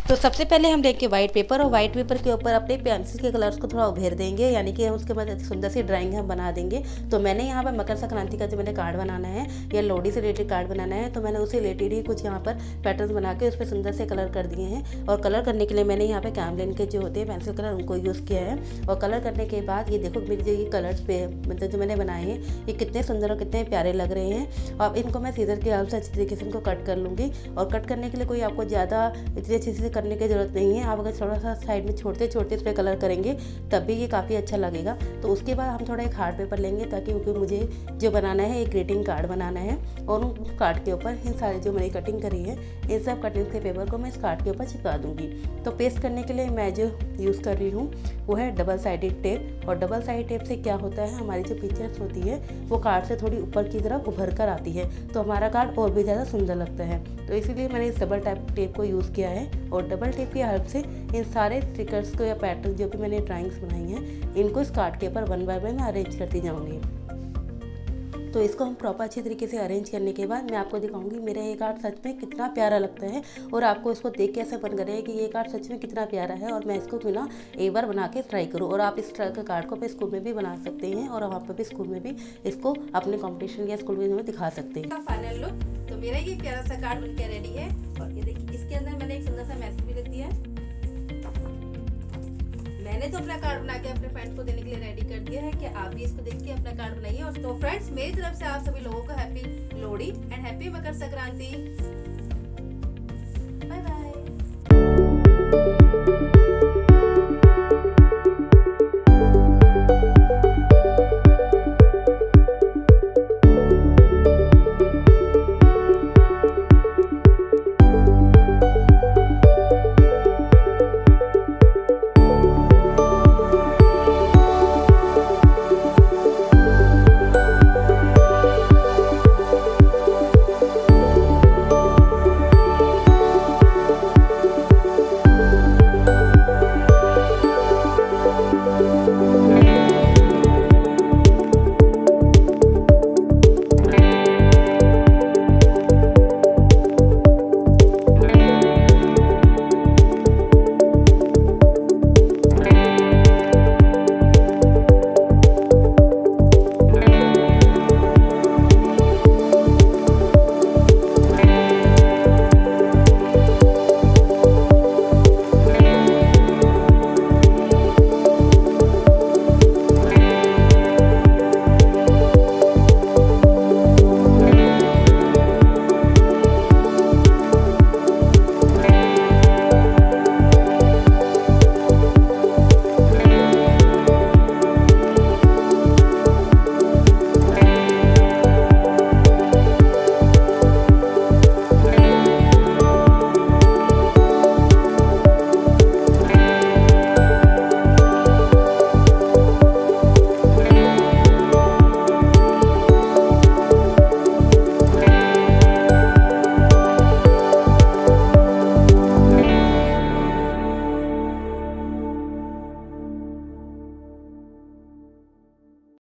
तो सबसे पहले हम लेंगे वाइट पेपर और वाइट पेपर के ऊपर अपने पेंसिल के कलर्स को थोड़ा उभेर देंगे, यानी कि उसके बाद सुंदर सी ड्राइंग हम बना देंगे। तो मैंने यहाँ पर मकर संक्रांति का जो मैंने कार्ड बनाना है या लोहड़ी से रिलेटेड कार्ड बनाना है, तो मैंने उसे रिलेटेड ही कुछ यहाँ पर पैटर्न बना के उस पर सुंदर से कलर कर दिए हैं। और कलर करने के लिए मैंने यहाँ पे कैमलिन के जो होते हैं पेंसिल कलर उनको यूज़ किया है। और कलर करने के बाद ये देखो मेरे जो ये कलर्स पे मतलब जो मैंने बनाए हैं ये कितने सुंदर और कितने प्यारे लग रहे हैं। अब इनको मैं सीजर के हेल्प से अच्छी तरीके से इनको कट कर लूँगी। और कट करने के लिए कोई आपको ज़्यादा इतनी अच्छी से करने की ज़रूरत नहीं है। आप अगर थोड़ा सा साइड में छोटे छोटे इस पर कलर करेंगे तब भी ये काफ़ी अच्छा लगेगा। तो उसके बाद हम थोड़ा एक हार्ड पेपर लेंगे, ताकि क्योंकि मुझे जो बनाना है एक ग्रीटिंग कार्ड बनाना है। और उन कार्ड के ऊपर इन सारे जो मैंने कटिंग करी है इन सब कटिंग के पेपर को मैं इस कार्ड के ऊपर चिपका दूँगी। तो पेस्ट करने के लिए मैं जो यूज़ कर रही हूँ वो है डबल साइडेड टेप। और डबल साइड टेप से क्या होता है, हमारी जो पिक्चर्स होती है वो कार्ड से थोड़ी ऊपर की तरफ उभर कर आती है, तो हमारा कार्ड और भी ज़्यादा सुंदर लगता है। तो इसीलिए मैंने इस डबल टेप को यूज़ किया है। और डबल टेप की हेल्प से इन सारे स्टिकर्स को या पैटर्न जो भी मैंने ड्राइंग्स बनाई हैं इनको इस कार्ड के ऊपर वन बाय वन मैं अरेंज करती जाऊँगी। तो इसको हम प्रॉपर अच्छी तरीके से अरेंज करने के बाद मैं आपको दिखाऊंगी मेरा ये कार्ड सच में कितना प्यारा लगता है। और आपको इसको देख के ऐसा बन करेगा कि ये कार्ड सच में कितना प्यारा है और मैं इसको क्यों ना एक बार बना के ट्राई करूँ। और आप इस तरह का कार्ड को अपने स्कूल में भी बना सकते हैं और वहाँ पर भी स्कूल में भी इसको अपने कॉम्पिटिशन या स्कूल में दिखा सकते हैं। फाइनल लुक, तो मेरा ये प्यारा सा कार्ड बनके रेडी है। और ये देखिए इसके अंदर मैंने एक सुंदर सा मैसेज भी लिख दिया है। मैंने तो अपना कार्ड बना के अपने फ्रेंड्स को देने के लिए रेडी कर दिया है कि आप भी इसको देख के अपना कार्ड बनाइए। और तो फ्रेंड्स मेरी तरफ से आप सभी लोगों को happy Lohri and happy Makar Sankranti.